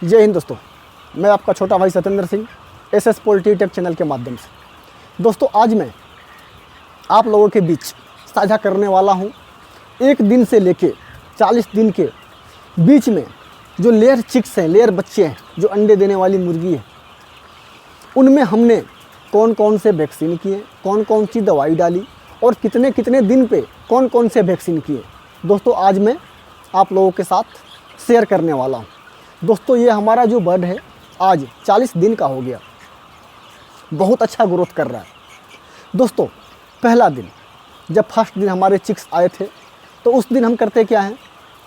जय हिंद दोस्तों, मैं आपका छोटा भाई Satyendra Singh SS polity take channel के माध्यम से। दोस्तों आज मैं आप लोगों के बीच साझा करने वाला हूं 1 दिन से लेके 40 दिन के बीच में जो लेयर चिक्स हैं, लेयर बच्चे हैं, जो अंडे देने वाली मुर्गी है, उनमें हमने कौन कौन से वैक्सीन किए, कौन कौन सी दवाई डाली और कितने कितने दिन पे कौन कौन से वैक्सीन किए। दोस्तों आज मैं आप लोगों के साथ शेयर करने वाला हूँ। दोस्तों ये हमारा जो बर्ड है आज 40 दिन का हो गया, बहुत अच्छा ग्रोथ कर रहा है। दोस्तों पहला दिन जब फर्स्ट दिन हमारे चिक्स आए थे तो उस दिन हम करते क्या हैं,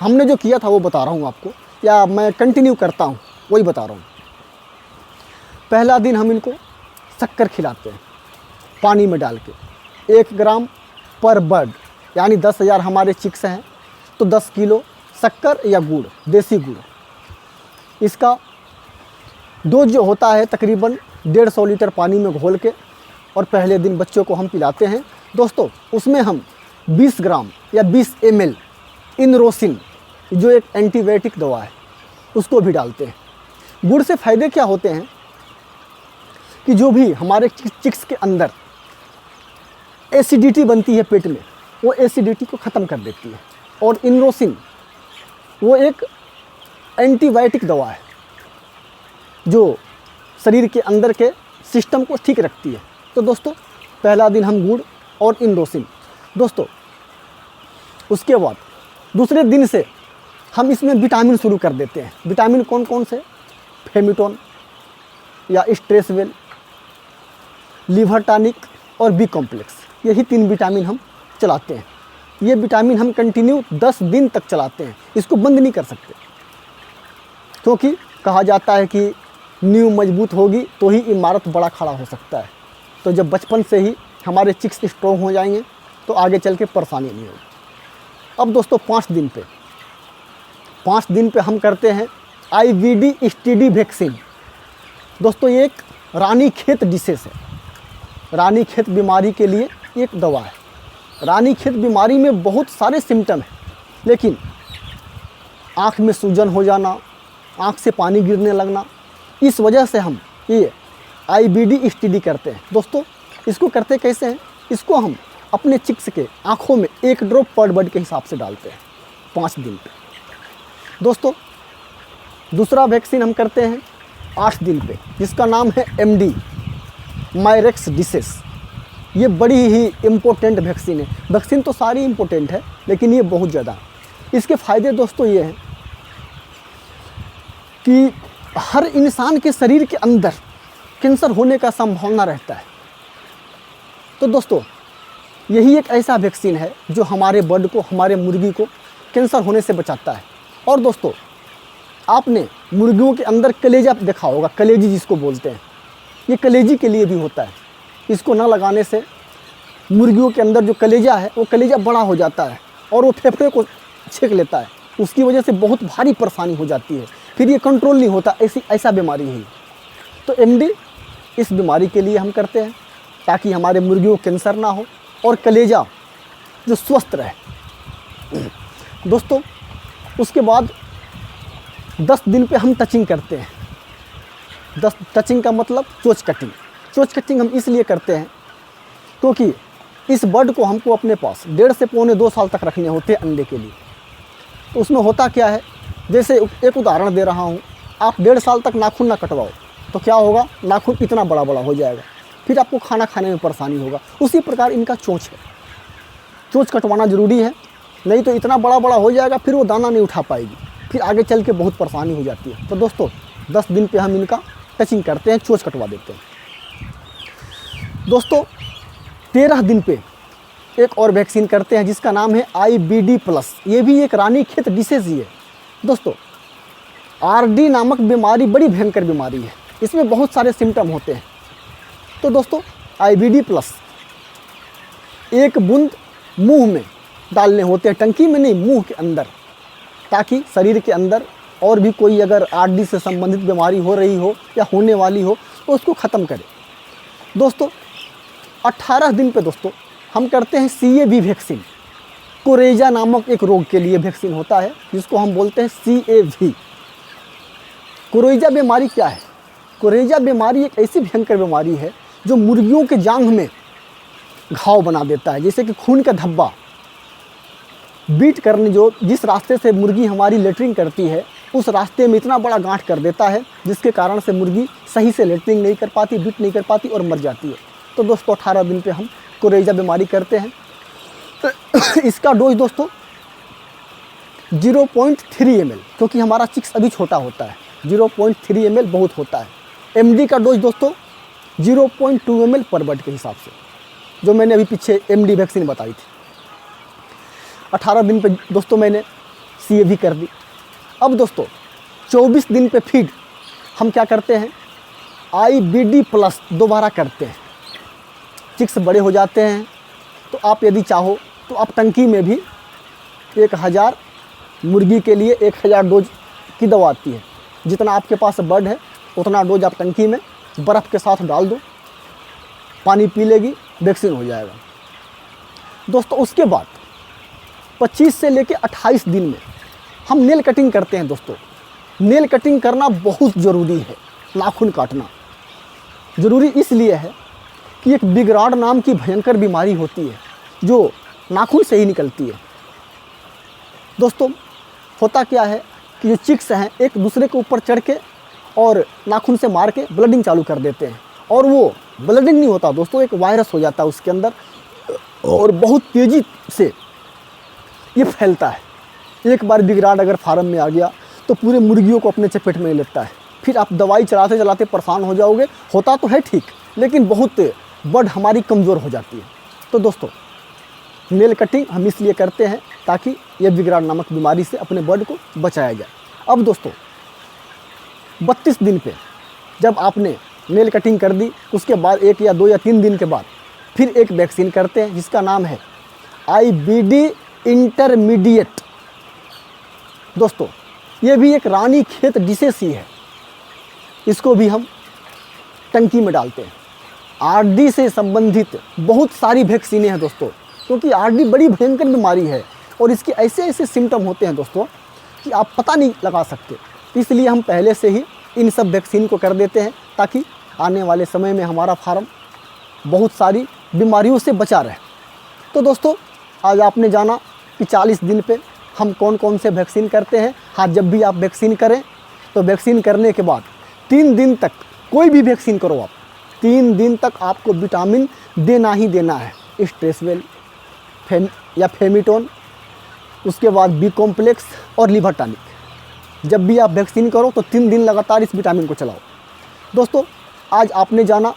हमने जो किया था वो बता रहा हूँ आपको, या मैं कंटिन्यू करता हूँ वही बता रहा हूँ। पहला दिन हम इनको शक्कर खिलाते हैं पानी में डाल के 1 ग्राम पर बर्ड, यानी 10,000 हमारे चिक्स हैं तो 10 किलो शक्कर या गुड़, देसी गुड़, इसका डोज जो होता है तकरीबन 150 लीटर पानी में घोल के और पहले दिन बच्चों को हम पिलाते हैं। दोस्तों उसमें हम 20 ग्राम या 20 ml इनरोसिन, जो एक एंटीबायोटिक दवा है, उसको भी डालते हैं। गुड़ से फ़ायदे क्या होते हैं कि जो भी हमारे चिक्स के अंदर एसिडिटी बनती है पेट में, वो एसिडिटी को ख़त्म कर देती है। और इनरोसिन वो एक एंटीबायोटिक दवा है जो शरीर के अंदर के सिस्टम को ठीक रखती है। तो दोस्तों पहला दिन हम गुड़ और इनरोसिन। दोस्तों उसके बाद दूसरे दिन से हम इसमें विटामिन शुरू कर देते हैं। विटामिन कौन कौन से? फेमिटोन या स्ट्रेसवेल, लीवर टॉनिक और बी कॉम्प्लेक्स, यही 3 विटामिन हम चलाते हैं। ये विटामिन हम कंटिन्यू 10 दिन तक चलाते हैं, इसको बंद नहीं कर सकते, क्योंकि कहा जाता है कि नींव मजबूत होगी तो ही इमारत बड़ा खड़ा हो सकता है। तो जब बचपन से ही हमारे चिक्स स्ट्रॉन्ग हो जाएंगे तो आगे चल के परेशानी नहीं होगी। अब दोस्तों 5 दिन पे हम करते हैं IBD STD वैक्सीन। दोस्तों ये एक रानीखेत डिसीज़ है, रानीखेत बीमारी के लिए एक दवा है। रानीखेत बीमारी में बहुत सारे सिम्टम हैं, लेकिन आँख में सूजन हो जाना, आँख से पानी गिरने लगना, इस वजह से हम ये IBD STD करते हैं। दोस्तों इसको करते कैसे हैं? इसको हम अपने चिक्स के आँखों में 1 ड्रॉप पर बर्ड के हिसाब से डालते हैं 5 दिन पे। दोस्तों दूसरा वैक्सीन हम करते हैं 8 दिन पे, जिसका नाम है MD मायरेक्स डिसीज़। ये बड़ी ही इम्पोर्टेंट वैक्सीन है। वैक्सीन तो सारी इम्पोर्टेंट है, लेकिन ये बहुत ज़्यादा। इसके फ़ायदे दोस्तों ये हैं कि हर इंसान के शरीर के अंदर कैंसर होने का संभावना रहता है। तो दोस्तों यही एक ऐसा वैक्सीन है जो हमारे बर्ड को, हमारे मुर्गी को कैंसर होने से बचाता है। और दोस्तों आपने मुर्गियों के अंदर कलेजा देखा होगा, कलेजी जिसको बोलते हैं, ये कलेजी के लिए भी होता है। इसको ना लगाने से मुर्गियों के अंदर जो कलेजा है वो कलेजा बड़ा हो जाता है और वो फेफड़े को छेक लेता है, उसकी वजह से बहुत भारी परेशानी हो जाती है, फिर ये कंट्रोल नहीं होता। ऐसा बीमारी है। तो MD इस बीमारी के लिए हम करते हैं ताकि हमारे मुर्गियों को कैंसर ना हो और कलेजा जो स्वस्थ रहे। दोस्तों उसके बाद 10 दिन पे हम टचिंग करते हैं। टचिंग का मतलब चोंच कटिंग। चोंच कटिंग हम इसलिए करते हैं क्योंकि इस बर्ड को हमको अपने पास 1.5 से पौने 2 साल तक रखने होते हैं अंडे के लिए। तो उसमें होता क्या है, जैसे एक उदाहरण दे रहा हूँ, आप 1.5 साल तक नाखून ना कटवाओ तो क्या होगा, नाखून इतना बड़ा बड़ा हो जाएगा, फिर आपको खाना खाने में परेशानी होगा। उसी प्रकार इनका चोंच है, चोंच कटवाना ज़रूरी है, नहीं तो इतना बड़ा बड़ा हो जाएगा, फिर वो दाना नहीं उठा पाएगी, फिर आगे चल के बहुत परेशानी हो जाती है। तो दोस्तों 10 दिन पे हम इनका टचिंग करते हैं, चोंच कटवा देते हैं। दोस्तों 13 दिन पे एक और वैक्सीन करते हैं जिसका नाम है IBD+। ये भी एक रानीखेत डिसीज़ ही है। दोस्तों RD नामक बीमारी बड़ी भयंकर बीमारी है, इसमें बहुत सारे सिम्टम होते हैं। तो दोस्तों IBD+ 1 बूंद मुंह में डालने होते हैं, टंकी में नहीं, मुंह के अंदर, ताकि शरीर के अंदर और भी कोई अगर RD से संबंधित बीमारी हो रही हो या होने वाली हो तो उसको ख़त्म करे। दोस्तों 18 दिन पे दोस्तों हम करते हैं CAV वैक्सीन। कोरेजा नामक एक रोग के लिए वैक्सीन होता है जिसको हम बोलते हैं CAV। कोरेजा बीमारी क्या है? कोरेजा बीमारी एक ऐसी भयंकर बीमारी है जो मुर्गियों के जांघ में घाव बना देता है, जैसे कि खून का धब्बा। बीट करने जिस रास्ते से मुर्गी हमारी लेटरिंग करती है उस रास्ते में इतना बड़ा गांठ कर देता है जिसके कारण से मुर्गी सही से लेटरिंग नहीं कर पाती, बीट नहीं कर पाती और मर जाती है। तो दोस्तों 18 दिन पे हम कोरेजा बीमारी करते हैं। इसका डोज दोस्तों 0.3 ml, क्योंकि हमारा चिक्स अभी छोटा होता है। 0.3 ml बहुत होता है। MD का डोज दोस्तों 0.2 ml पर बर्ड के हिसाब से, जो मैंने अभी पीछे MD वैक्सीन बताई थी। 18 दिन पे दोस्तों मैंने CAV कर दी। अब दोस्तों 24 दिन पे फीड हम क्या करते हैं, IBD+ दोबारा करते हैं। चिक्स बड़े हो जाते हैं तो आप यदि चाहो तो आप टंकी में भी 1000 मुर्गी के लिए 1000 डोज की दवा आती है। जितना आपके पास बर्ड है उतना डोज आप टंकी में बर्फ़ के साथ डाल दो, पानी पी लेगी, वैक्सीन हो जाएगा। दोस्तों उसके बाद 25 से लेकर 28 दिन में हम नेल कटिंग करते हैं। दोस्तों नेल कटिंग करना बहुत ज़रूरी है। नाखून काटना ज़रूरी इसलिए है कि एक बिगराड नाम की भयंकर बीमारी होती है जो नाखून से ही निकलती है। दोस्तों होता क्या है कि जो चिक्स हैं एक दूसरे के ऊपर चढ़ के और नाखून से मार के ब्लडिंग चालू कर देते हैं, और वो ब्लडिंग नहीं होता दोस्तों, एक वायरस हो जाता है उसके अंदर और बहुत तेज़ी से ये फैलता है। एक बार बिगराड अगर फार्म में आ गया तो पूरे मुर्गियों को अपने चपेट में लेता है। फिर आप दवाई चलाते चलाते परेशान हो जाओगे। होता तो है ठीक, लेकिन बहुत बर्ड हमारी कमज़ोर हो जाती है। तो दोस्तों नेल कटिंग हम इसलिए करते हैं ताकि ये बिगराड नामक बीमारी से अपने बर्ड को बचाया जाए। अब दोस्तों 32 दिन पे जब आपने नेल कटिंग कर दी, उसके बाद 1 या 2 या 3 दिन के बाद फिर एक वैक्सीन करते हैं जिसका नाम है IBD इंटरमीडिएट। दोस्तों ये भी एक रानी खेत डिसीज़ ही है। इसको भी हम टंकी में डालते हैं। RD से संबंधित बहुत सारी वैक्सीनें हैं दोस्तों, क्योंकि RD बड़ी भयंकर बीमारी है और इसके ऐसे ऐसे सिम्टम होते हैं दोस्तों कि आप पता नहीं लगा सकते। इसलिए हम पहले से ही इन सब वैक्सीन को कर देते हैं ताकि आने वाले समय में हमारा फार्म बहुत सारी बीमारियों से बचा रहे। तो दोस्तों आज आपने जाना कि 40 दिन पे हम कौन कौन से वैक्सीन करते हैं। हाँ, जब भी आप वैक्सीन करें तो वैक्सीन करने के बाद 3 दिन तक, कोई भी वैक्सीन करो आप, 3 दिन तक आपको विटामिन देना ही देना है। स्ट्रेसवेल या फेमिटोन, उसके बाद B कॉम्प्लेक्स और लिवर टॉनिक। जब भी आप वैक्सीन करो तो 3 दिन लगातार इस विटामिन को चलाओ। दोस्तों आज आपने जाना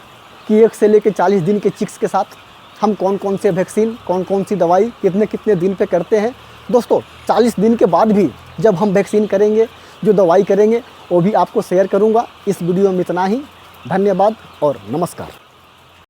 कि 1 से लेकर 40 दिन के चिक्स के साथ हम कौन कौन से वैक्सीन, कौन कौन सी दवाई कितने कितने दिन पे करते हैं। दोस्तों 40 दिन के बाद भी जब हम वैक्सीन करेंगे, जो दवाई करेंगे, वो भी आपको शेयर करूंगा। इस वीडियो में इतना ही। धन्यवाद और नमस्कार।